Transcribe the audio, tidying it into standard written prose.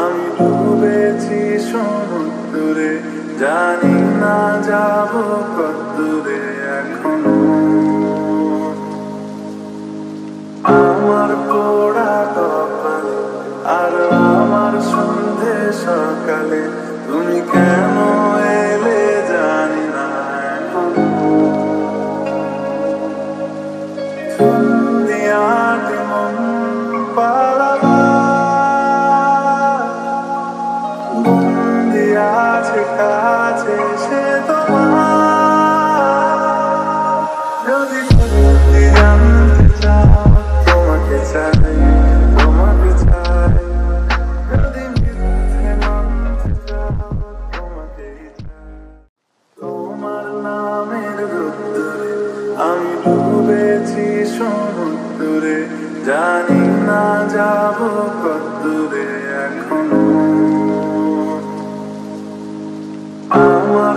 আমি ডুবেছি সমুদ্রে, জানি না যাব কতদূরে এখনো। আমার পোড়া কপালে আর আমার সন্ধে সকালে তুমি কেন এলে জানি না এখনো। দুনিয়াতে মন পালাবা বন্দি আছে কাছে সে তোমার। যদি সত্যি জানতে চাও তোমাকে চাই, তোমাকে চাই। যদি মিথ্যে মানতে চাও তোমাকেই চাই। তোমার নামের রোদ্দুরে আমি ডুবেছি সমুদ্রে, জানি না যাব কতদূরে এখনো। আমার